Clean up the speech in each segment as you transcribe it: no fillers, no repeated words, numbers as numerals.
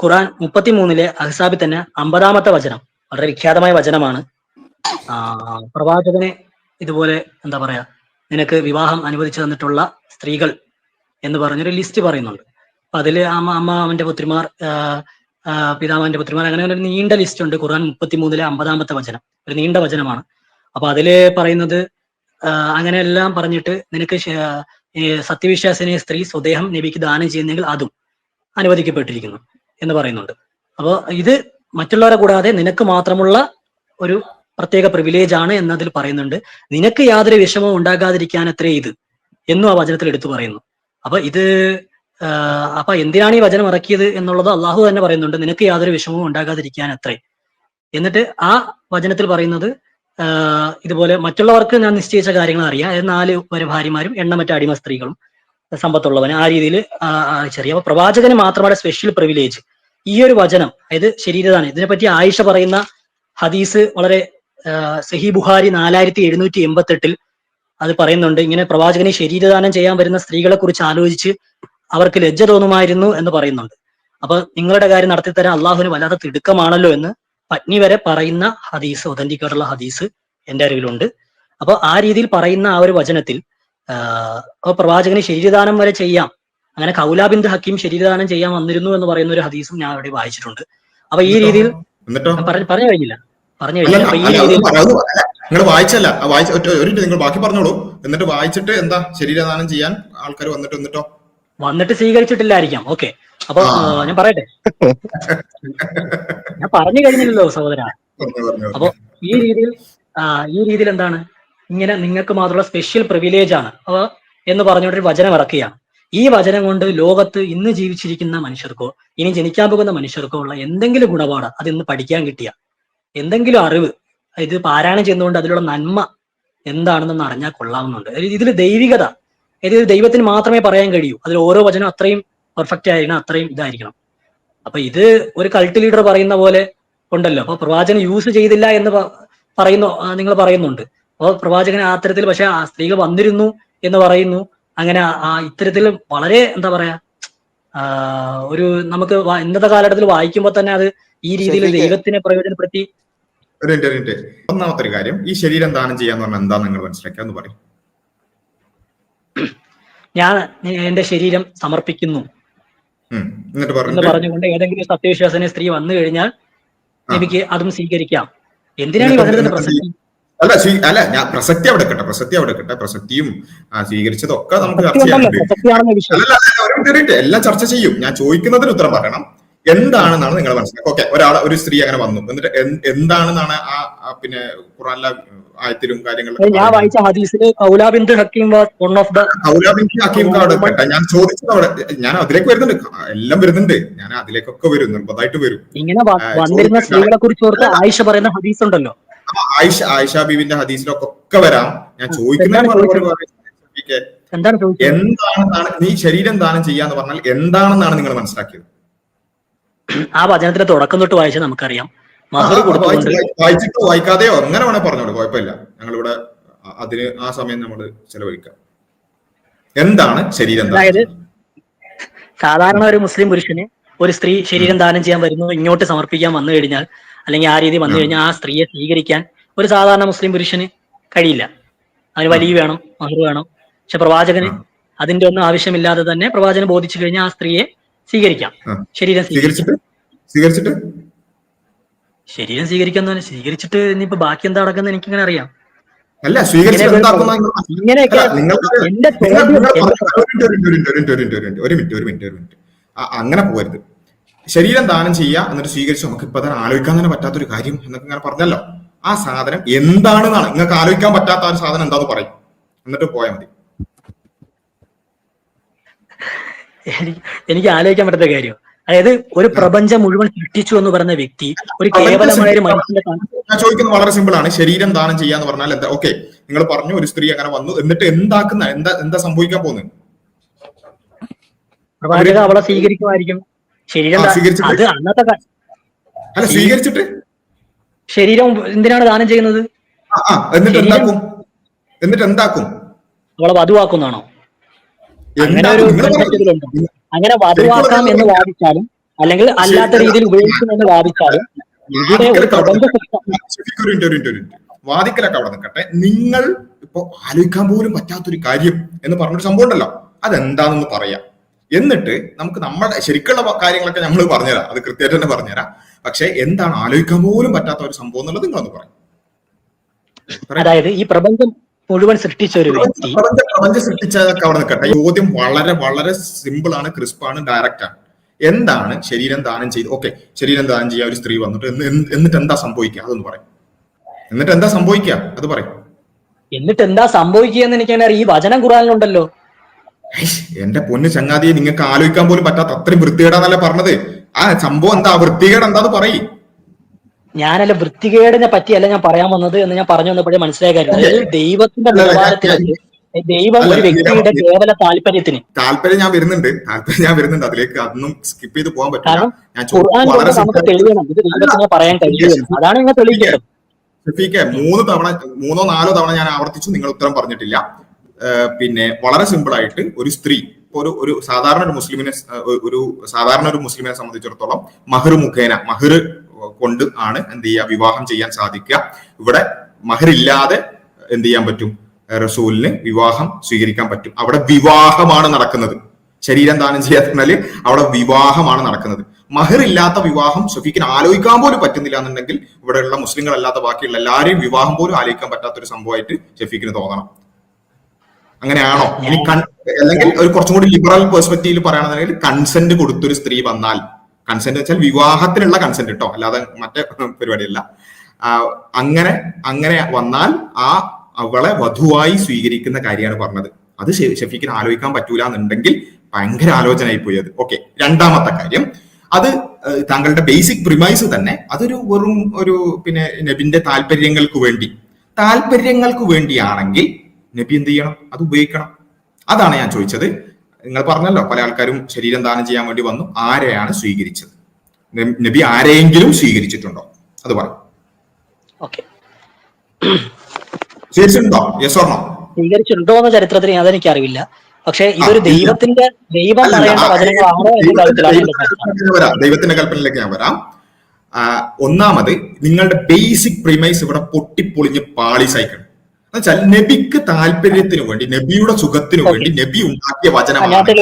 ഖുർആൻ 33 അഹ്സാബിൽ തന്നെ 50-ാമത്തെ വചനം വളരെ വിഖ്യാതമായ വചനമാണ്. പ്രവാചകനെ ഇതുപോലെ എന്താ പറയാ, നിനക്ക് വിവാഹം അനുവദിച്ചു തന്നിട്ടുള്ള സ്ത്രീകൾ എന്ന് പറഞ്ഞൊരു ലിസ്റ്റ് പറയുന്നുണ്ട്. അപ്പൊ അതില് അവന്റെ പുത്രിമാർ, പിതാവിന്റെ പുത്രിമാർ, അങ്ങനെ ഒരു നീണ്ട ലിസ്റ്റ് ഉണ്ട്. ഖുർആൻ 33 50-ാമത്തെ വചനം ഒരു നീണ്ട വചനമാണ്. അപ്പൊ അതില് പറയുന്നത് അങ്ങനെയെല്ലാം പറഞ്ഞിട്ട് നിനക്ക് സത്യവിശ്വാസിനെ സ്ത്രീ സ്വദേഹം നബിക്ക് ദാനം ചെയ്യുന്നെങ്കിൽ അതും അനുവദിക്കപ്പെട്ടിരിക്കുന്നു എന്ന് പറയുന്നുണ്ട്. അപ്പോൾ ഇത് മറ്റുള്ളവരെ കൂടാതെ നിനക്ക് മാത്രമുള്ള ഒരു പ്രത്യേക പ്രിവിലേജ് ആണ് എന്നതിൽ പറയുന്നുണ്ട്. നിനക്ക് യാതൊരു വിഷമവും ഉണ്ടാകാതിരിക്കാൻ അത്രേ ഇത് എന്നും ആ വചനത്തിൽ എടുത്തു പറയുന്നു. അപ്പൊ ഇത് അപ്പൊ എന്തിനാണ് ഈ വചനം ഇറക്കിയത് എന്നുള്ളത് അള്ളാഹു തന്നെ പറയുന്നുണ്ട്, നിനക്ക് യാതൊരു വിഷമവും ഉണ്ടാകാതിരിക്കാൻ അത്രേ. എന്നിട്ട് ആ വചനത്തിൽ പറയുന്നത് ഇതുപോലെ മറ്റുള്ളവർക്ക് ഞാൻ നിശ്ചയിച്ച കാര്യങ്ങൾ അറിയാം, 4 വരെ ഭാര്യമാരും എണ്ണമറ്റ അടിമ സ്ത്രീകളും സമ്പത്തുള്ളവന് ആ രീതിയിൽ ചെറിയ പ്രവാചകന് മാത്രമാണ് സ്പെഷ്യൽ പ്രിവിലേജ്. ഈ ഒരു വചനം അതായത് ശരീരദാനം, ഇതിനെപ്പറ്റി ആയിഷ പറയുന്ന ഹദീസ് വളരെ സഹീ ബുഖാരി 4788 അത് പറയുന്നുണ്ട്. ഇങ്ങനെ പ്രവാചകനെ ശരീരദാനം ചെയ്യാൻ വരുന്ന സ്ത്രീകളെ കുറിച്ച് ആലോചിച്ച് അവർക്ക് ലജ്ജ തോന്നുമായിരുന്നു എന്ന് പറയുന്നുണ്ട്. അപ്പൊ നിങ്ങളുടെ കാര്യം നടത്തിത്തരാൻ അള്ളാഹുവിന് വല്ലാത്ത തിടുക്കമാണല്ലോ എന്ന് പത്നി വരെ പറയുന്ന ഹദീസ്, ഒതന്റിക് ആയിട്ടുള്ള ഹദീസ് എന്റെ അറിവിലുണ്ട്. അപ്പൊ ആ രീതിയിൽ പറയുന്ന ആ ഒരു വചനത്തിൽ അപ്പൊ പ്രവാചകന് ശരീരദാനം വരെ ചെയ്യാം, അങ്ങനെ കൗല ബിന്ത് ഹക്കീം ശരീരദാനം ചെയ്യാൻ വന്നിരുന്നു എന്ന് പറയുന്ന ഒരു ഹദീസും ഞാൻ അവിടെ വായിച്ചിട്ടുണ്ട്. അപ്പൊ ഈ രീതിയിൽ പറഞ്ഞു കഴിഞ്ഞില്ല. അപ്പൊ ഈ രീതിയിൽ നിങ്ങൾ വായിച്ചല്ല, നിങ്ങൾ ബാക്കി പറഞ്ഞോളൂ. എന്നിട്ട് വായിച്ചിട്ട് എന്താ ശരീരദാനം ചെയ്യാൻ ആൾക്കാർ വന്നിട്ട് സ്വീകരിച്ചിട്ടില്ലായിരിക്കാം. ഓക്കെ, അപ്പൊ ഞാൻ പറയട്ടെ, ഞാൻ പറഞ്ഞു കഴിഞ്ഞില്ലല്ലോ സഹോദര. അപ്പൊ ഈ രീതിയിൽ എന്താണ്, ഇങ്ങനെ നിങ്ങൾക്ക് മാത്രമുള്ള സ്പെഷ്യൽ പ്രിവിലേജ് ആണ് എന്ന് പറഞ്ഞുകൊണ്ടൊരു വചനം ഇറക്കുകയാണ്. ഈ വചനം കൊണ്ട് ലോകത്ത് ഇന്ന് ജീവിച്ചിരിക്കുന്ന മനുഷ്യർക്കോ ഇനി ജനിക്കാൻ പോകുന്ന മനുഷ്യർക്കോ ഉള്ള എന്തെങ്കിലും ഗുണപാഠം അത് ഇന്ന് പഠിക്കാൻ കിട്ടിയ എന്തെങ്കിലും അറിവ് ഇത് പാരായണം ചെയ്യുന്നതുകൊണ്ട് അതിലുള്ള നന്മ എന്താണെന്നൊന്ന് അറിഞ്ഞാൽ കൊള്ളാവുന്നുണ്ട്. ഇതിൽ ദൈവികത, ഇത് ദൈവത്തിന് മാത്രമേ പറയാൻ കഴിയൂ. അതിൽ ഓരോ വചനം അത്രയും പെർഫെക്റ്റ് ആയിരിക്കണം, അത്രയും ഇതായിരിക്കണം. അപ്പൊ ഇത് ഒരു കൾട്ട് ലീഡർ പറയുന്ന പോലെ ഉണ്ടല്ലോ. അപ്പൊ പ്രവാചകൻ യൂസ് ചെയ്തില്ല എന്ന് നിങ്ങൾ പറയുന്നുണ്ട്. അപ്പോൾ പ്രവാചകൻ ആ തരത്തിൽ, പക്ഷെ ആ സ്ത്രീകൾ വന്നിരുന്നു എന്ന് പറയുന്നു. അങ്ങനെ ഇത്തരത്തിൽ വളരെ എന്താ പറയാ, ഒരു നമുക്ക് ഇന്നത്തെ കാലഘട്ടത്തിൽ വായിക്കുമ്പോൾ തന്നെ അത് ഈ രീതിയിൽ ദൈവത്തിനെ പ്രയോജനപ്പെടുത്തി. ഒന്നാമത്തെ ഒരു കാര്യം, ഈ ശരീരം ദാനം ചെയ്യാന്ന് പറഞ്ഞാൽ എന്താ നിങ്ങൾ മനസ്സിലാക്കിയെന്ന് പറയും. ഞാൻ എന്റെ ശരീരം സമർപ്പിക്കുന്നു എന്ന് പറഞ്ഞുകൊണ്ട് ഏതെങ്കിലും സത്യവിശ്വാസനെ സ്ത്രീ വന്നു കഴിഞ്ഞാൽ എനിക്ക് അതും സ്വീകരിക്കാം. എന്തിനാണ് ഈ വചനത്തിന്റെ പ്രസക്തി? അല്ല ഞാൻ പ്രസക്തി അവിടെ കിട്ടെ, പ്രസക്തിയും സ്വീകരിച്ചതൊക്കെ നമുക്ക് ചർച്ച ചെയ്യാം. എല്ലാം ചർച്ച ചെയ്യും. ഞാൻ ചോദിക്കുന്നതിന് ഉത്തരം പറയണം. എന്താണെന്നാണ് നിങ്ങൾ മനസ്സിലാക്കുക. ഓക്കെ, ഒരു സ്ത്രീ അങ്ങനെ വന്നു, എന്നിട്ട് എന്താണെന്നാണ് പിന്നെ ഖുർആനിലെ ആയത്തിലും കാര്യങ്ങളും ഞാൻ വായിച്ച ഹദീസിൽ കൗല ബിന്ത് ഹക്കീം അവിടെ കേട്ടെ. ഞാൻ ചോദിച്ചത് അവിടെ, ഞാൻ അതിലേക്ക് വരുന്നുണ്ട്, എല്ലാം വരുന്നുണ്ട്, ഞാൻ അതിലേക്കൊക്കെ വരും, നിർബന്ധമായിട്ട് വരും. ഇങ്ങനെ വന്നിരുന്ന സ്ത്രീകളെ കുറിച്ച് ആയിഷ പറയുന്ന ഹദീസ് ഉണ്ടല്ലോ, ആയിഷ ബീവിന്റെ ഹദീസിലൊക്കെ വരാം. ഞാൻ ചോദിക്കുന്നത് എന്താണെന്നാണ്, നീ ശരീരം ദാനം ചെയ്യാന്ന് പറഞ്ഞാൽ എന്താണെന്നാണ് നിങ്ങൾ മനസ്സിലാക്കിയത്? ആ വചനത്തിന്റെ തുടക്കം തൊട്ട് വായിച്ചാൽ നമുക്കറിയാം. വായിച്ചിട്ടോ വായിക്കാതെയോ അങ്ങനെ വേണേ പറഞ്ഞോളൂ, കുഴപ്പമില്ല. ഞങ്ങളിവിടെ അതിന് ആ സമയം നമ്മൾ ചെലവഴിക്കാം. എന്താണ് ശരീരം? അതായത് സാധാരണ ഒരു മുസ്ലിം പുരുഷന് ഒരു സ്ത്രീ ശരീരം ദാനം ചെയ്യാൻ വരുന്നു, ഇങ്ങോട്ട് സമർപ്പിക്കാൻ വന്നു കഴിഞ്ഞാൽ, അല്ലെങ്കിൽ ആ രീതി വന്നു കഴിഞ്ഞാൽ ആ സ്ത്രീയെ സ്വീകരിക്കാൻ ഒരു സാധാരണ മുസ്ലിം പുരുഷന് കഴിയില്ല. അതിന് വലിയ വേണം, മഹർ വേണം. പക്ഷെ പ്രവാചകന് അതിന്റെ ഒന്നും ആവശ്യമില്ലാതെ തന്നെ പ്രവാചകൻ ബോധിച്ചു കഴിഞ്ഞാൽ ആ സ്ത്രീയെ സ്വീകരിക്കാം. ശരീരം സ്വീകരിച്ചിട്ട് ഇനിയിപ്പോ ബാക്കി എന്താ നടക്കുന്നത് എനിക്കിങ്ങനെ അറിയാം. അല്ല, ഒരു മിനിറ്റ്, അങ്ങനെ പോകരുത്. ശരീരം ദാനം ചെയ്യുക എന്നിട്ട് സ്വീകരിച്ചു, നമുക്ക് ഇപ്പൊ തന്നെ ആലോചിക്കാൻ തന്നെ പറ്റാത്തൊരു കാര്യം എന്നൊക്കെ ഇങ്ങനെ പറഞ്ഞല്ലോ. ആ സാധനം എന്താണെന്നാണ് നിങ്ങൾക്ക് ആലോചിക്കാൻ പറ്റാത്ത ആ സാധനം എന്താന്ന് പറയും, എന്നിട്ട് പോയാൽ മതി. എനിക്ക് ആലോചിക്കാൻ പറ്റുന്ന കാര്യം, അതായത് ഒരു പ്രപഞ്ചം മുഴുവൻ സൃഷ്ടിച്ചു എന്ന് പറയുന്ന വ്യക്തി ഒരു കേവലമായ മനുഷ്യന്റെ, ഞാൻ ചോദിക്കുന്നത് വളരെ സിമ്പിൾ ആണ്. ശരീരം ദാനം ചെയ്യാന്ന് പറഞ്ഞാൽ എന്താ? ഓക്കെ, നിങ്ങൾ പറഞ്ഞു ഒരു സ്ത്രീ അങ്ങനെ വന്നു, എന്നിട്ട് എന്താ സംഭവിക്കാൻ പോകുന്നത്? പ്രവാചക അവളെ സ്വീകരിക്കുമായിരിക്കും. ശരീരം അത് അന്നത്തെ അല്ല, സ്വീകരിച്ചിട്ട് ശരീരം എന്തിനാണ് ദാനം ചെയ്യുന്നത്? എന്നിട്ട് എന്താക്കും? അവളെ വധുവാക്കുന്നാണോ? അങ്ങനെ ഒരു അങ്ങനെ വധുവാക്കാം എന്ന് വാദിച്ചാലും അല്ലെങ്കിൽ അല്ലാത്ത രീതിയിൽ ഉപയോഗിക്കുമെന്ന് വാദിച്ചാലും ഇവിടെ ഒരു പ്രബന്ധ വാദിക്കലൊക്കെ അവിടെ നിൽക്കട്ടെ. നിങ്ങൾ ഇപ്പൊ ആലോചിക്കാൻ പോലും പറ്റാത്തൊരു കാര്യം എന്ന് പറഞ്ഞൊരു സംഭവം ഉണ്ടല്ലോ, അതെന്താണെന്ന് പറയാം. എന്നിട്ട് നമുക്ക് നമ്മുടെ ശരിക്കുള്ള കാര്യങ്ങളൊക്കെ നമ്മൾ പറഞ്ഞുതരാം, അത് കൃത്യമായിട്ട് തന്നെ പറഞ്ഞുതരാം. പക്ഷെ എന്താണ് ആലോചിക്കാൻ പോലും പറ്റാത്ത ഒരു സംഭവം എന്നുള്ളത് നിങ്ങളൊന്ന് പറയും. അതായത് ഈ പ്രപഞ്ചം മുഴുവൻ സൃഷ്ടിച്ച ഒരു വ്യക്തി, പ്രപഞ്ചം സൃഷ്ടിച്ചതൊക്കെ അവിടെ നിൽക്കട്ടെ. ചോദ്യം വളരെ വളരെ സിമ്പിൾ ആണ്, ക്രിസ്പാണ്, ഡയറക്റ്റ് ആണ്. എന്താണ് ശരീരം ദാനം ചെയ്ത്? ഓക്കെ, ശരീരം ദാനം ചെയ്യാൻ ഒരു സ്ത്രീ വന്നിട്ട് എന്നിട്ട് എന്താ സംഭവിക്കുക? അതൊന്ന് പറയും. എന്നിട്ട് എന്താ സംഭവിക്കുക അത് പറയും. എന്നിട്ട് എന്താ സംഭവിക്കുക എന്ന് എനിക്കറിയാം. ഈ വചനം ഖുർആനിലുണ്ടല്ലോ. എന്റെ പൊന്ന് ചങ്ങാതിയെ, നിങ്ങൾക്ക് ആലോചിക്കാൻ പോലും പറ്റാത്ത അത്രയും വൃത്തികേടാന്നല്ലേ പറഞ്ഞത്. ആ സംഭവം എന്താ, വൃത്തികേട് എന്താന്ന് പറയും. ഞാനല്ല വൃത്തികേടിനെ പറ്റിയല്ല ഞാൻ പറയാൻ വന്നത് എന്ന് ഞാൻ പറഞ്ഞു വന്നപ്പോഴേ മനസ്സിലായ കാര്യം. അതായത് ദൈവത്തിന്റെ നിലവാരത്തിലേക്ക്, ദൈവം ഒരു വ്യക്തിയുടെ കേവല താല്പര്യം ഞാൻ വരുന്നുണ്ട് അതിലേക്ക്. അതൊന്നും സ്കിപ്പ് ചെയ്ത് പോകാൻ പറ്റില്ല. ഞാൻ നമുക്ക് തെളിയണം, ഇത് ദൈവത്തിനെ പറയാൻ കഴിയുമെന്ന്. അതാണ് നിങ്ങൾ തെളിയിക്കേണ്ടത്. ഷഫീഖെ, 3 4 തവണ ഞാൻ ആവർത്തിച്ചു, നിങ്ങൾ ഉത്തരം പറഞ്ഞിട്ടില്ല. പിന്നെ വളരെ സിമ്പിൾ ആയിട്ട് ഒരു സ്ത്രീ, ഒരു സാധാരണ ഒരു മുസ്ലിമിനെ സംബന്ധിച്ചിടത്തോളം മഹർ മുഖേന, മഹർ കൊണ്ട് ആണ് എന്ത് ചെയ്യുക, വിവാഹം ചെയ്യാൻ സാധിക്കുക. ഇവിടെ മഹർ ഇല്ലാതെ എന്ത് ചെയ്യാൻ പറ്റും? റസൂലിന് വിവാഹം സ്വീകരിക്കാൻ പറ്റും. അവിടെ വിവാഹമാണ് നടക്കുന്നത്. ശരീരം ദാനം ചെയ്യാത്തതിനാല് അവിടെ വിവാഹമാണ് നടക്കുന്നത്. മഹർ ഇല്ലാത്ത വിവാഹം ഷഫീഖിന് ആലോചിക്കാൻ പോലും പറ്റുന്നില്ല എന്നുണ്ടെങ്കിൽ ഇവിടെയുള്ള മുസ്ലിങ്ങളല്ലാത്ത ബാക്കിയുള്ള എല്ലാവരെയും വിവാഹം പോലും ആലോചിക്കാൻ പറ്റാത്തൊരു സംഭവമായിട്ട് ഷഫീഖിന് തോന്നണം. അങ്ങനെയാണോ? ഇനി അല്ലെങ്കിൽ ഒരു കുറച്ചും കൂടി ലിബറൽ പെർസ്പെക്റ്റീവിൽ പറയുകയാണെന്നുണ്ടെങ്കിൽ കൺസെന്റ് കൊടുത്തൊരു സ്ത്രീ വന്നാൽ, കൺസെന്റ് വെച്ചാൽ വിവാഹത്തിനുള്ള കൺസെന്റ് കേട്ടോ, അല്ലാതെ മറ്റേ പരിപാടിയല്ല. അങ്ങനെ വന്നാൽ അവളെ വധുവായി സ്വീകരിക്കുന്ന കാര്യമാണ് പറഞ്ഞത്. അത് ഷഫീഖിന് ആലോചിക്കാൻ പറ്റൂല എന്നുണ്ടെങ്കിൽ ഭയങ്കര ആലോചനയായി പോയി അത്. ഓക്കെ, രണ്ടാമത്തെ കാര്യം, അത് താങ്കളുടെ ബേസിക് പ്രിമൈസ് തന്നെ അതൊരു വെറും പിന്നെ നബിന്റെ താല്പര്യങ്ങൾക്ക് വേണ്ടിയാണെങ്കിൽ നബി എന്ത് ചെയ്യണം? അത് ഉപയോഗിക്കണം. അതാണ് ഞാൻ ചോദിച്ചത്. നിങ്ങൾ പറഞ്ഞല്ലോ പല ആൾക്കാരും ശരീരം ദാനം ചെയ്യാൻ വേണ്ടി വന്നു. ആരെയാണ് സ്വീകരിച്ചത്? നബി ആരെയെങ്കിലും സ്വീകരിച്ചിട്ടുണ്ടോ? അത് പറ. സ്വീകരിച്ചിട്ടുണ്ടോ? Yes or no? സ്വീകരിച്ചിട്ടുണ്ടോ എന്ന ചരിത്രത്തിൽ അതെനിക്ക് അറിവില്ല. പക്ഷെ ഇതൊരു ദൈവം പറയേണ്ട വചനങ്ങളാണോ എന്ന കാര്യത്തിലാണ്. ദൈവത്തിന്റെ കൽപ്പനയിലേക്ക് ഞാൻ വരാം. ഒന്നാമത്, നിങ്ങളുടെ ബേസിക് പ്രിമൈസ് ഇവിടെ പൊട്ടിപ്പൊളിഞ്ഞ് പാളിസായിക്കണം. എന്നുവെച്ചാൽ നബിക്ക് താല്പര്യത്തിന് വേണ്ടി, നബിയുടെ സുഖത്തിനു വേണ്ടി നബി ഉണ്ടാക്കിയ വചനമാണെങ്കിൽ,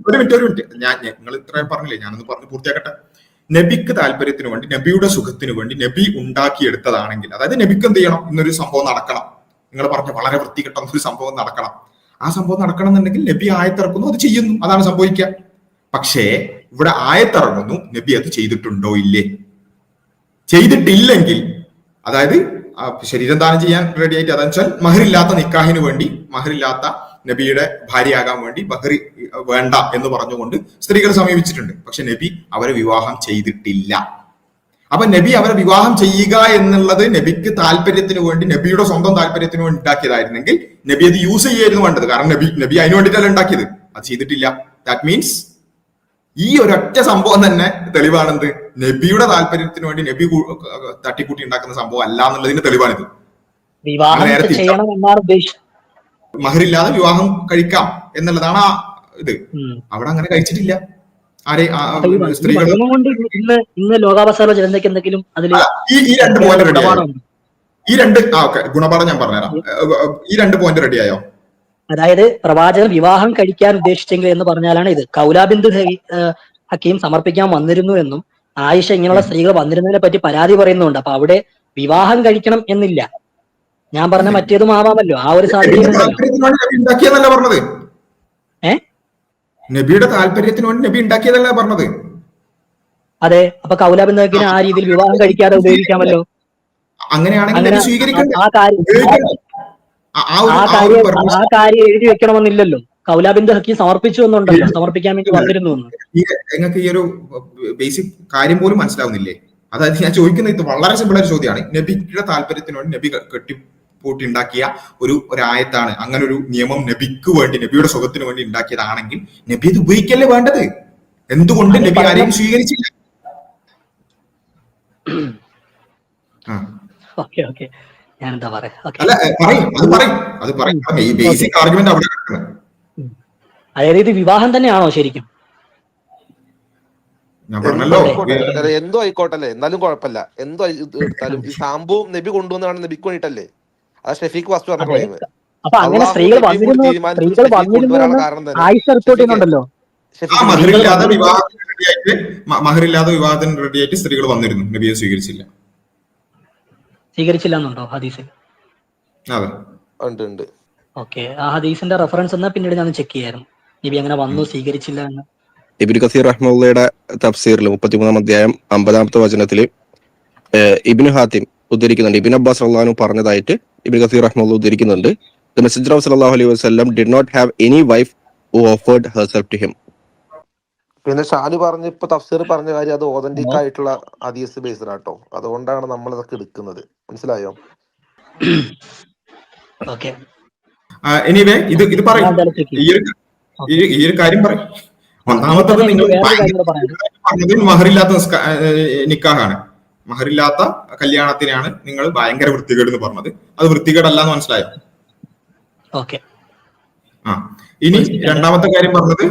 ഒരു മിനിറ്റ് ഞാൻ നിങ്ങൾ ഇത്രയും പറഞ്ഞില്ലേ, ഞാനൊന്ന് പറഞ്ഞ് പൂർത്തിയാക്കട്ടെ. നബിക്ക് താല്പര്യത്തിന് വേണ്ടി, നബിയുടെ സുഖത്തിനു വേണ്ടി നബി ഉണ്ടാക്കിയെടുത്തതാണെങ്കിൽ, അതായത് നബിക്ക് എന്ത് ചെയ്യണം? ഇന്നൊരു സംഭവം നടക്കണം, നിങ്ങൾ പറഞ്ഞ വളരെ വൃത്തികെട്ടുന്ന ഒരു സംഭവം നടക്കണം. ആ സംഭവം നടക്കണം എന്നുണ്ടെങ്കിൽ നബി ആയത്തിറക്കുന്നു, അത് ചെയ്യുന്നു, അതാണ് സംഭവിക്കുക. പക്ഷേ ഇവിടെ ആയത്തിറങ്ങുന്നു, നബി അത് ചെയ്തിട്ടുണ്ടോ ഇല്ലേ? ചെയ്തിട്ടില്ലെങ്കിൽ, അതായത് ശരീരം ദാനം ചെയ്യാൻ റെഡി ആയിട്ട്, അതെന്ന് വെച്ചാൽ മഹറില്ലാത്ത നിക്കാഹിന് വേണ്ടി, മഹറില്ലാത്ത നബിയുടെ ഭാര്യയാകാൻ വേണ്ടി മഹർ വേണ്ട എന്ന് പറഞ്ഞുകൊണ്ട് സ്ത്രീകൾ സമീപിച്ചിട്ടുണ്ട്. പക്ഷെ നബി അവരെ വിവാഹം ചെയ്തിട്ടില്ല. അപ്പൊ നബി അവരെ വിവാഹം ചെയ്യുക എന്നുള്ളത് നബിക്ക് താല്പര്യത്തിന് വേണ്ടി, നബിയുടെ സ്വന്തം താല്പര്യത്തിന് വേണ്ടി ഉണ്ടാക്കിയതായിരുന്നെങ്കിൽ നബി അത് യൂസ് ചെയ്യായിരുന്നു വേണ്ടത്. കാരണം നബി അതിന് വേണ്ടിയിട്ടല്ല ഉണ്ടാക്കിയത്, അത് ചെയ്തിട്ടില്ല. ദാറ്റ് മീൻസ് ഈ ഒരൊറ്റ സംഭവം തന്നെ തെളിവാണെന്ത്? നബിയുടെ താല്പര്യത്തിന് വേണ്ടി നബി തട്ടിക്കൂട്ടി ഉണ്ടാക്കുന്ന സംഭവം അല്ല എന്നുള്ളതിന്റെ തെളിവാണിത്. മഹറില്ലാതെ വിവാഹം കഴിക്കാം എന്നുള്ളതാണ് ഇത്. അവിടെ അങ്ങനെ കഴിച്ചിട്ടില്ല സ്ത്രീകൾ. ഈ രണ്ട് പോയിന്റ് റെഡിയായോ? ഗുണപാഠം ഞാൻ പറഞ്ഞുതരാം. ഈ 2 പോയിന്റ് റെഡിയായോ? അതായത് പ്രവാചകൻ വിവാഹം കഴിക്കാൻ ഉദ്ദേശിച്ചെങ്കിൽ എന്ന് പറഞ്ഞാലാണ് ഇത്. കൗലാബിന്ദു ഹക്കീം സമർപ്പിക്കാൻ വന്നിരുന്നു എന്നും ആയിഷ ഇങ്ങനെയുള്ള സ്ത്രീകൾ വന്നിരുന്നതിനെ പറ്റി പരാതി പറയുന്നുണ്ട്. അപ്പൊ അവിടെ വിവാഹം കഴിക്കണം എന്നില്ല. ഞാൻ പറഞ്ഞ മറ്റേതും ആവാമല്ലോ, ആ ഒരു സാധ്യത. നബിയുടെ താല്പര്യത്തിന് വേണ്ടി നബി ഉണ്ടാക്കിയതല്ല പറഞ്ഞത്. അതെ, അപ്പൊ കൗലാബിന്ദു ഹക്കീനെ ആ രീതിയിൽ വിവാഹം കഴിക്കാതെ ഉപയോഗിക്കാമല്ലോ. അങ്ങനെയാണെങ്കിൽ ആ കാര്യം എഴുതി വെക്കണമെന്നില്ലല്ലോ. കൗലാബിന്ദു ഹക്കീം സമർപ്പിച്ചു എന്നുണ്ടല്ലോ, സമർപ്പിക്കാൻ വേണ്ടി വന്നിരുന്നു എന്ന്. നിങ്ങൾക്ക് ഈ ഒരു ബേസിക് കാര്യം പോലും മനസ്സിലാവുന്നില്ലേ? അതായത് ഞാൻ ചോദിക്കുന്നത് ഇത് വളരെ സിമ്പിൾ ആയ ചോദ്യമാണ്. നബിയുടെ താല്പര്യത്തിന് വേണ്ടി നബി കെട്ടിപ്പൂട്ടി ഉണ്ടാക്കിയ ഒരു ആയത്താണ്. അങ്ങനെ ഒരു നിയമം നബിക്ക് വേണ്ടി, നബിയുടെ സുഖത്തിന് വേണ്ടി ഉണ്ടാക്കിയതാണെങ്കിൽ നബി ഇത് ഉപയോഗിക്കല്ലേ വേണ്ടത്? എന്തുകൊണ്ട് നബി ആരെയും സ്വീകരിച്ചില്ല? ഞാനെന്താ പറയാ, അതായത് ഇത് വിവാഹം തന്നെയാണോ ശരിക്കും? ഞാൻ എന്തോ പറഞ്ഞല്ലോ ആയിക്കോട്ടെ, അല്ല എന്തോ ആയിക്കോട്ടെ അല്ലേ, എന്നാലും കുഴപ്പമില്ല. എന്തോ എടുത്താലും ഈ സാമ്പുവും നബി കൊണ്ടുവന്നതാണ് നബിക്ക് വേണ്ടിയിട്ടല്ലേ. അത് ഷെഫീഖ് ഫസ്റ്റ് പറഞ്ഞ അതെ. ക്ലെയിം. അപ്പൊ അങ്ങനെ അള്ളാഹു സ്ത്രീകൾ നബിയും കൂടി വന്നിരുന്നു തീരുമാനിച്ചു സ്ത്രീകൾ ഷെഫീഖ് വന്നിരുന്നു കൊണ്ടുവരാനുള്ള എന്ന് കാരണം തന്നെ. ആയിഷ റിപ്പോർട്ട് ഷെഫീഖ് ചെയ്യുന്നുണ്ടല്ലോ. ആ ഷെഫീഖ് സ്ത്രീകൾ മഹറില്ലാതെ വന്നിരുന്നു. വിവാഹത്തിന് റെഡിയായിട്ട് മഹറില്ലാതെ വിവാഹത്തിന് റെഡിയായിട്ട് സ്ത്രീകൾ വന്നിരുന്നു, നബിയെ സ്വീകരിച്ചില്ല. സ്വീകരിച്ചില്ല എന്നുണ്ടോ ഹദീസിൽ? അതെ. ഉണ്ട് ഉണ്ട്. ഓക്കെ, ആ ഹദീസിന്റെ റെഫറൻസ് എന്നാ പിന്നീട് ഞാൻ ചെക്ക് ചെയ്യായിരുന്നു. നബി അങ്ങനെ വന്നു സ്വീകരിച്ചില്ല എന്ന്. ഇബ്നു കസീർ റഹ്മത്തുള്ളയുടെ തഫ്സീറിൽ 33 അധ്യായം 50 വചനത്തിൽ ഇബ്നു ഹാത്തിം ഉദ്ധരിക്കുന്നുണ്ട്. ഇബ്നു അബ്ബാസ് റളിയല്ലാഹു അൻഹു പറഞ്ഞതായിട്ട് ഇബ്നു കസീർ Rahmatullah ഉദ്ധരിക്കുന്നുണ്ട്. The Messenger of sallallahu alaihi wasallam did not have any wife who offered herself to him. പിന്നെ ഷാലു പറഞ്ഞ ഇപ്പൊ തഫ്സീർ പറഞ്ഞ കാര്യം അത് ഓതന്റിക് ആയിട്ടുള്ള ഹദീസ് ബേസ്ഡ് ആട്ടോ. അതുകൊണ്ടാണ് നമ്മൾ ഇതൊക്കെ എടുക്കുന്നത്. മനസ്സിലായോ? ഓക്കെ, എനിവേ ഇത് പറയും, ഞാൻ എന്തായാലും ചെക്ക് ഈ ചെയ്യും. ഒരു ഈ ഒരു കാര്യം പറയും. ഇതിൽ ഒന്നാമത്തത് തന്നെ നിങ്ങൾ എനിക്ക് വേറൊരു കാര്യം കൂടെ പറയാനുണ്ട്. പറഞ്ഞത് മഹറില്ലാത്ത നിക്കാഹാണ്. മഹറില്ലാത്ത കല്യാണത്തിനാണ് നിങ്ങൾ ഭയങ്കര വൃത്തികേട് എന്ന് പറഞ്ഞത്. അത് വൃത്തികേടല്ല എന്ന് മനസ്സിലായോ? ഓക്കെ, ആ, ഇനി രണ്ടാമത്തെ കാര്യം പറഞ്ഞത്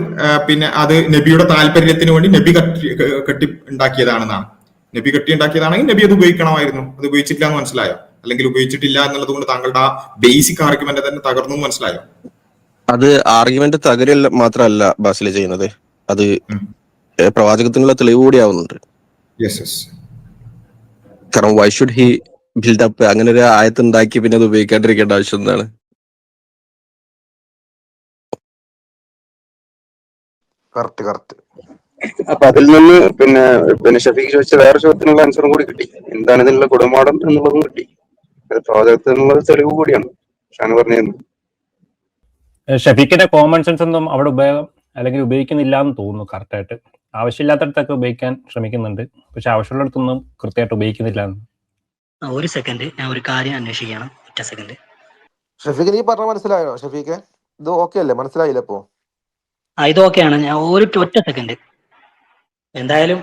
പിന്നെ അത് നബിയുടെ താല്പര്യത്തിന് വേണ്ടി നബി കെട്ടി ഉണ്ടാക്കിയതാണെന്നാണ്. നബി കെട്ടി ഉണ്ടാക്കിയതാണെങ്കിൽ നബി അത് ഉപയോഗിക്കണമായിരുന്നു. അത് ഉപയോഗിച്ചിട്ടില്ല എന്ന് മനസ്സിലായോ? അല്ലെങ്കിൽ ഉപയോഗിച്ചിട്ടില്ല എന്നുള്ളത് കൊണ്ട് താങ്കളുടെ ആ ബേസിക് ആർഗ്യുമെന്റ് തന്നെ തകർന്നു മനസ്സിലായോ? അത് ആർഗ്യുമെന്റ് തകരല്ല മാത്രമല്ല ബാസിൽ ചെയ്യുന്നത്, അത് പ്രവാചകത്തിനുള്ള തെളിവ് കൂടിയാവുന്നുണ്ട്. കാരണം വൈ ഷുഡ് ഹി ബിൽഡപ്പ് അങ്ങനെ ഒരു ആയത്ത് ഉണ്ടാക്കി പിന്നെ അത് ഉപയോഗിക്കാണ്ടിരിക്കേണ്ട ആവശ്യം എന്താണ്? Correct correct. അപ്പൊ അതിൽ നിന്ന് പിന്നെ ഷഫീഖ് ചോദിച്ച വേറെ ചോദ്യത്തിനുള്ള ആൻസറും കൂടി കിട്ടി. എന്താണ് ഇതിനുള്ള കുടമാടം എന്നുള്ളതും കിട്ടി. അത് പ്രവാചകത്തിൽ നിന്നുള്ള തെളിവ് കൂടിയാണ് ഷാന് പറഞ്ഞിരുന്നു. ഷഫീഖിന്റെ കോമൺ സെൻസ് ഒന്നും അവിടെ അല്ലെങ്കിൽ ഉപയോഗിക്കുന്നില്ല എന്ന് തോന്നുന്നു. കറക്റ്റായിട്ട് ആവശ്യമില്ലാത്തടത്തൊക്കെ ഉപയോഗിക്കാൻ ശ്രമിക്കുന്നുണ്ട്, പക്ഷെ ആവശ്യമുള്ളിടത്തൊന്നും കൃത്യമായിട്ട് ഉപയോഗിക്കുന്നില്ല എന്ന്. ഒരു സെക്കൻഡ്, ഞാൻ ഒരു കാര്യം അന്വേഷിക്കണം. ഒറ്റ സെക്കൻഡ്. ഷെഫീഖ് നീ പറഞ്ഞ മനസ്സിലായോ? ഷെഫീഖ് ഇത് ഓക്കെ അല്ലേ? മനസ്സിലായില്ല ഇപ്പോ? ഇത് ഓക്കെയാണ്. ഞാൻ ഒറ്റ സെക്കൻഡ്. എന്തായാലും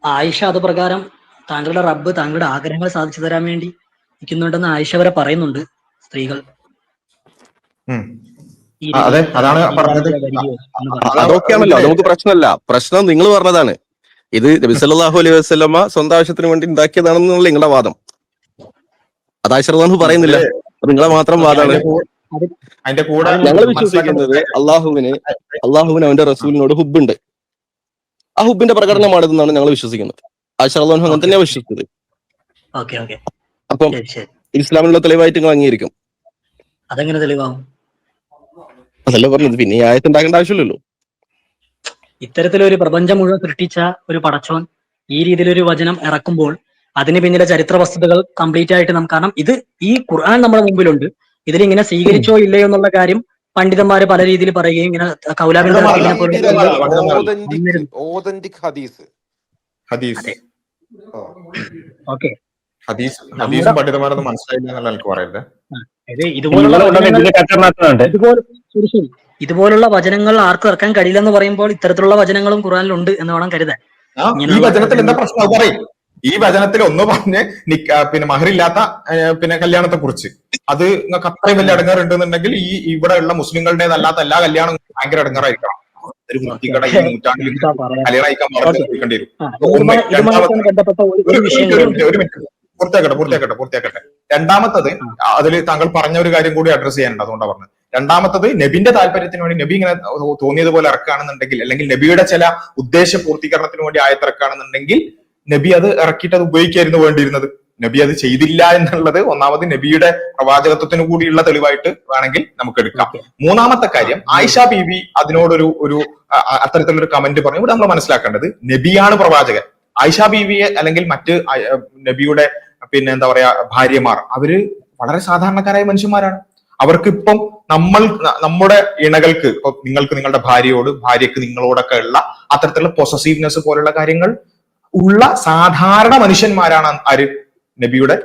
ആയിഷ അത് പ്രകാരം താങ്കളുടെ റബ്ബ് താങ്കളുടെ ആഗ്രഹങ്ങൾ സാധിച്ചു തരാൻ വേണ്ടി നിൽക്കുന്നുണ്ടെന്ന് ആയിഷ വരെ പറയുന്നുണ്ട്. സ്ത്രീകൾ അതെ, അതാണ് പറഞ്ഞത്. അതൊക്കെയാണല്ലോ, നമുക്ക് പ്രശ്നമല്ല. പ്രശ്നം നിങ്ങൾ പറഞ്ഞതാണ്. ഇത് നബി സല്ലല്ലാഹു അലൈഹി വസല്ലമ സ്വന്തം ആവശ്യത്തിന് വേണ്ടി ഉണ്ടാക്കിയതാണെന്നുള്ള നിങ്ങളുടെ വാദം. അത് ആയിഷ റളിയല്ലാഹു അൻഹ പറയുന്നില്ല, അത് നിങ്ങളെ മാത്രം വാദമാണ്. അതിന്റെ കൂടെ ഞങ്ങൾ വിശ്വസിക്കുന്നത് അള്ളാഹുവിന് അവന്റെ റസൂലിനോട് ഹുബുണ്ട്. ആ ഹുബിന്റെ പ്രകടനമാണെന്നാണ് ഞങ്ങൾ വിശ്വസിക്കുന്നത്. ആയിഷ റളിയല്ലാഹു അൻഹ അങ്ങനെ തന്നെയാണ് വിശ്വസിക്കുന്നത്. അപ്പം ഇസ്ലാമിലുള്ള തെളിവായിട്ട് നിങ്ങൾ അംഗീകരിക്കും. അതെങ്ങനെ തെളിവാകും? അതല്ല പറഞ്ഞത്, പിന്നെ ഈ ആയത്തുണ്ടാക്കേണ്ട ആവശ്യമില്ലല്ലോ. ഇത്തരത്തിലൊരു പ്രപഞ്ചം മുഴുവൻ സൃഷ്ടിച്ച ഒരു പടച്ചോൻ ഈ രീതിയിലൊരു വചനം ഇറക്കുമ്പോൾ അതിന് പിന്നിലെ ചരിത്ര വസ്തുതകൾ കംപ്ലീറ്റ് ആയിട്ട് നമുക്ക്, കാരണം ഇത് ഈ ഖുർആൻ നമ്മുടെ മുമ്പിലുണ്ട്, ഇതിലിങ്ങനെ സ്വീകരിച്ചോ ഇല്ലയോ എന്നുള്ള കാര്യം പണ്ഡിതന്മാര് പല രീതിയിൽ പറയുകയും ഇങ്ങനെ ഓതന്റിക് ഹദീസ്. ഓക്കെ, ഹദീസും പണ്ഡിതന്മാരൊന്നും മനസ്സിലായില്ല എന്നുള്ള എനിക്ക് പറയരുത്. ഇതുപോലുള്ള വചനങ്ങൾ ആർക്കും ഇറക്കാൻ കഴിയില്ലെന്ന് പറയുമ്പോൾ ഇത്തരത്തിലുള്ള വചനങ്ങളും ഖുർആനിലുണ്ട് എന്ന് വേണം കരുതാൻ. ഈ വചനത്തിൽ എന്താ പ്രശ്നം പറയും? ഈ വചനത്തിൽ ഒന്ന് പറഞ്ഞ് പിന്നെ മഹറില്ലാത്ത പിന്നെ കല്യാണത്തെ കുറിച്ച് അത് നിങ്ങൾക്ക് അത്രയും വലിയ അടങ്ങാറുണ്ടെന്നുണ്ടെങ്കിൽ ഈ ഇവിടെ ഉള്ള മുസ്ലിങ്ങളുടേതല്ലാത്ത എല്ലാ കല്യാണം ഭയങ്കര അടങ്ങാറായിരിക്കണം. ഒരു വൃത്തികട ഈ നൂറ്റാണ്ടിൽ കല്യാണം അയക്കാൻ പറഞ്ഞിരിക്കേണ്ടി വരും. പൂർത്തിയാക്കട്ടെ. രണ്ടാമത്തത്, അതിൽ താങ്കൾ പറഞ്ഞ ഒരു കാര്യം കൂടി അഡ്രസ് ചെയ്യാനുണ്ട്, അതുകൊണ്ടാണ് പറഞ്ഞത്. രണ്ടാമത്തത്, നബിന്റെ താല്പര്യത്തിന് വേണ്ടി നബി ഇങ്ങനെ തോന്നിയതുപോലെ ഇറക്കുകയാണെന്നുണ്ടെങ്കിൽ, അല്ലെങ്കിൽ നബിയുടെ ചില ഉദ്ദേശ പൂർത്തീകരണത്തിന് വേണ്ടി ആയത്തിറക്കുകയാണെന്നുണ്ടെങ്കിൽ നബി അത് ഇറക്കിയിട്ട് അത് ഉപയോഗിക്കായിരുന്നു വേണ്ടിയിരുന്നത്. നബി അത് ചെയ്തില്ല എന്നുള്ളത് ഒന്നാമത് നബിയുടെ പ്രവാചകത്വത്തിന് കൂടിയുള്ള തെളിവായിട്ട് വേണമെങ്കിൽ നമുക്ക് എടുക്കാം. മൂന്നാമത്തെ കാര്യം, ആയിഷ ബീവി അതിനോടൊരു അത്തരത്തിലൊരു കമന്റ് പറഞ്ഞു. ഇവിടെ നമ്മൾ മനസ്സിലാക്കേണ്ടത്, നബിയാണ് പ്രവാചകൻ. ആയിഷ ബീവിയെ അല്ലെങ്കിൽ മറ്റ് നബിയുടെ പിന്നെ എന്താ പറയാ ഭാര്യമാർ, അവര് വളരെ സാധാരണക്കാരായ മനുഷ്യന്മാരാണ്. അവർക്ക് ഇപ്പം നമ്മുടെ ഇണകൾക്ക്, ഇപ്പൊ നിങ്ങൾക്ക് നിങ്ങളുടെ ഭാര്യയോട്, ഭാര്യക്ക് നിങ്ങളോടൊക്കെ ഉള്ള അത്തരത്തിലുള്ള പൊസസീവ്നെസ് പോലുള്ള കാര്യങ്ങൾ ഉള്ള സാധാരണ മനുഷ്യന്മാരാണ് ആര്? നബിയുടെ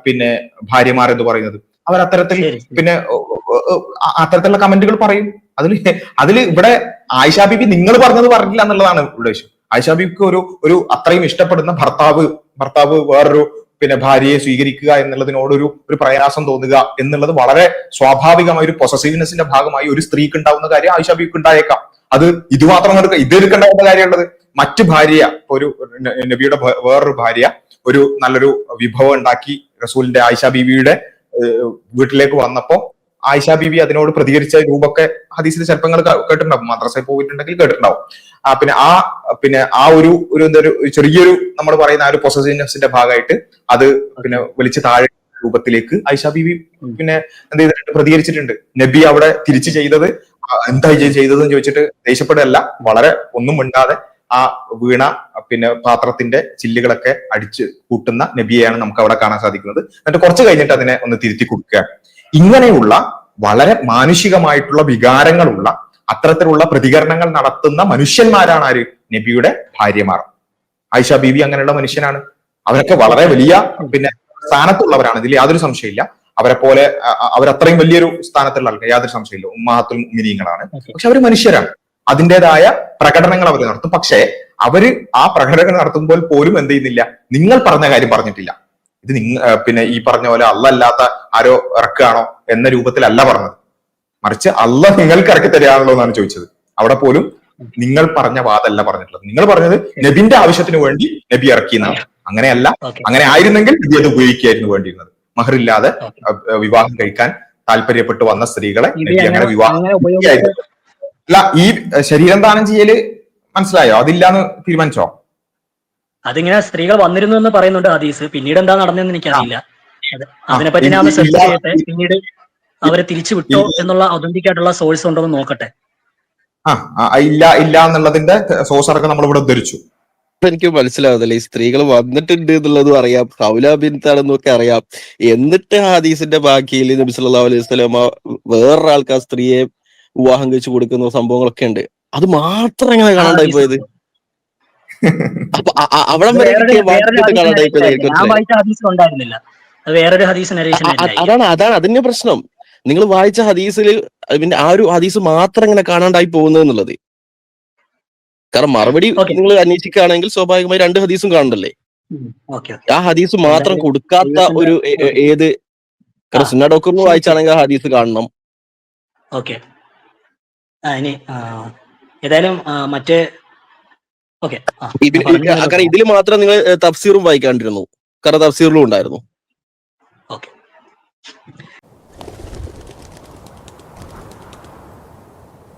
പിന്നെ ഭാര്യമാർ എന്ന് പറയുന്നത്. അവർ അത്തരത്തിൽ പിന്നെ അത്തരത്തിലുള്ള കമന്റുകൾ പറയും. അതിൽ ഇവിടെ ആയിഷ ബീബി നിങ്ങൾ പറഞ്ഞത് പറഞ്ഞില്ല എന്നുള്ളതാണ് ഉദ്ദേശം. ആയിഷ ബീബിക്ക് ഒരു അത്രയും ഇഷ്ടപ്പെടുന്ന ഭർത്താവ് വേറൊരു പിന്നെ ഭാര്യയെ സ്വീകരിക്കുക എന്നുള്ളതിനോടൊരു പ്രയാസം തോന്നുക എന്നുള്ളത് വളരെ സ്വാഭാവികമായ ഒരു പൊസസീവ്നെസിന്റെ ഭാഗമായി ഒരു സ്ത്രീക്ക് ഉണ്ടാവുന്ന കാര്യം ആയിഷ ബീബിക്ക് ഉണ്ടായേക്കാം. അത് ഇത് മാത്രം ഇത് എടുക്കേണ്ട കാര്യമുള്ളത്. മറ്റു ഭാര്യ, ഒരു നബിയുടെ വേറൊരു ഭാര്യ ഒരു നല്ലൊരു വിഭവം ഉണ്ടാക്കി റസൂലിന്റെ ആയിഷ ബീവിയുടെ വീട്ടിലേക്ക് വന്നപ്പോ ആയിഷ ബീവി അതിനോട് പ്രതികരിച്ച രൂപമൊക്കെ ഹദീസിൽ ചിലപ്പോൾ നിങ്ങൾ കേട്ടിട്ടുണ്ടാവും, മദ്രസയിൽ പോയിട്ടുണ്ടെങ്കിൽ കേട്ടിട്ടുണ്ടാവും. പിന്നെ ആ ഒരു ചെറിയൊരു നമ്മൾ പറയുന്ന ആ ഒരു പൊസസീവ്നെസിന്റെ ഭാഗമായിട്ട് അത് പിന്നെ വലിച്ചു താഴെ രൂപത്തിലേക്ക് ആയിഷ ബീവി പിന്നെ എന്ത് ചെയ്തിട്ടുണ്ട്, പ്രതികരിച്ചിട്ടുണ്ട്. നബി അവിടെ തിരിച്ചു ചെയ്തത് എന്താ ചെയ്തതെന്ന് ചോദിച്ചിട്ട് ദേഷ്യപ്പെടുകയല്ല, വളരെ ഒന്നും മിണ്ടാതെ ആ വീണ പിന്നെ പാത്രത്തിന്റെ ചില്ലുകളൊക്കെ അടിച്ച് കൂട്ടുന്ന നബിയെയാണ് നമുക്ക് അവിടെ കാണാൻ സാധിക്കുന്നത്. എന്നിട്ട് കുറച്ച് കഴിഞ്ഞിട്ട് അതിനെ ഒന്ന് തിരുത്തി കൊടുക്കുക. ഇങ്ങനെയുള്ള വളരെ മാനുഷികമായിട്ടുള്ള വികാരങ്ങളുള്ള അത്തരത്തിലുള്ള പ്രതികരണങ്ങൾ നടത്തുന്ന മനുഷ്യന്മാരാണ് ആര്? നബിയുടെ ഭാര്യമാർ. ആയിഷ ബീവി അങ്ങനെയുള്ള മനുഷ്യനാണ്. അവരൊക്കെ വളരെ വലിയ പിന്നെ സ്ഥാനത്തുള്ളവരാണ്, ഇതിൽ യാതൊരു സംശയമില്ല. അവരെ പോലെ അവരത്രയും വലിയൊരു സ്ഥാനത്തുള്ള ആൾക്കാർ, യാതൊരു സംശയമില്ല, ഉമ്മഹാത്തുൽ മുഅ്മിനീങ്ങളാണ്. പക്ഷെ അവർ മനുഷ്യരാണ്, അതിൻ്റെതായ പ്രകടനങ്ങൾ അവർ നടത്തും. പക്ഷേ അവര് ആ പ്രകടനങ്ങൾ നടത്തുമ്പോൾ പോലും എന്ത് ചെയ്യുന്നില്ല, നിങ്ങൾ പറഞ്ഞ കാര്യം പറഞ്ഞിട്ടില്ല. ഇത് പിന്നെ ഈ പറഞ്ഞ പോലെ അല്ലാത്ത ആരോ ഇറക്കുകയാണോ എന്ന രൂപത്തിലല്ല പറഞ്ഞത്, മറിച്ച് അല്ല നിങ്ങൾക്ക് ഇറക്കി തരികയാണല്ലോ എന്നാണ് ചോദിച്ചത്. അവിടെ പോലും നിങ്ങൾ പറഞ്ഞ വാദമല്ല പറഞ്ഞിട്ടുള്ളത്. നിങ്ങൾ പറഞ്ഞത് നബിന്റെ ആവശ്യത്തിന് വേണ്ടി നബി ഇറക്കിയെന്നാണ്. അങ്ങനെയല്ല, അങ്ങനെ ആയിരുന്നെങ്കിൽ നബി അത് ഉപയോഗിക്കുകയായിരുന്നു വേണ്ടിയിരുന്നത്. മഹറില്ലാതെ വിവാഹം കഴിക്കാൻ താല്പര്യപ്പെട്ടു വന്ന സ്ത്രീകളെ നബി അങ്ങനെ വിവാഹം അല്ല. ഈ ശരീരം ദാനം ചെയ്യല് മനസ്സിലായോ? അതില്ലാന്ന് തീരുമാനിച്ചോ? അതിങ്ങനെ സ്ത്രീകൾ വന്നിരുന്നു എന്ന് പറയുന്നുണ്ട് ഹദീസ്. പിന്നീട് എന്താ നടന്നതെന്ന് എനിക്കറിയില്ല. അതിനെപ്പറ്റി ഞാൻ ഒന്ന് സെർച്ച് ചെയ്യട്ടെ. പിന്നീട് അവരെ തിരിച്ചു വിട്ടോ എന്നുള്ള ഒതന്റിക് ആയിട്ടുള്ള സോഴ്സ് ഉണ്ടോ എന്ന് നോക്കട്ടെ. ഇല്ല എന്നുള്ളതിന്റെ സോഴ്സ് അടക്കം നമ്മൾ ഇവിടെ ഉദ്ധരിച്ചു. എനിക്ക് മനസ്സിലാവുന്നില്ല. ഈ സ്ത്രീകൾ വന്നിട്ടുണ്ട് എന്നുള്ളതും അറിയാം, ഹൗല ബിൻത്താണെന്നൊക്കെ അറിയാം. എന്നിട്ട് ഹദീസിന്റെ ബാക്കിയിൽ നബി സല്ലല്ലാഹു അലൈഹി വസല്ലമ വേറൊരാൾക്ക് ആ സ്ത്രീയെ വിവാഹം കഴിച്ചു കൊടുക്കുന്ന സംഭവങ്ങളൊക്കെ ഉണ്ട്. അത് മാത്രം എങ്ങനെ കാണാണ്ടായി പോയത്? അപ്പൊ അവിടെ അതാണ് അതിന്റെ പ്രശ്നം. നിങ്ങൾ വായിച്ച ഹദീസിൽ പിന്നെ ആ ഒരു ഹദീസ് മാത്രം ഇങ്ങനെ കാണാണ്ടായി പോകുന്നത് എന്നുള്ളത്. കാരണം മറുപടി നിങ്ങൾ അന്വേഷിക്കുകയാണെങ്കിൽ സ്വാഭാവികമായി 2 ഹദീസും കാണണ്ടല്ലേ. ആ ഹദീസ് മാത്രം കൊടുക്കാത്ത ഒരു ഏത് സുന്ന ഡോക്ടറിന് വായിച്ചാണെങ്കിൽ ആ ഹദീസ് കാണണം. ഓക്കെ, ഇനി ഏതായാലും മറ്റേ കാരണം ഇതിൽ മാത്രം നിങ്ങൾ തഫ്സീറും വായിക്കാണ്ടിരുന്നു, കാരണം തഫ്സീറിലും ഉണ്ടായിരുന്നു.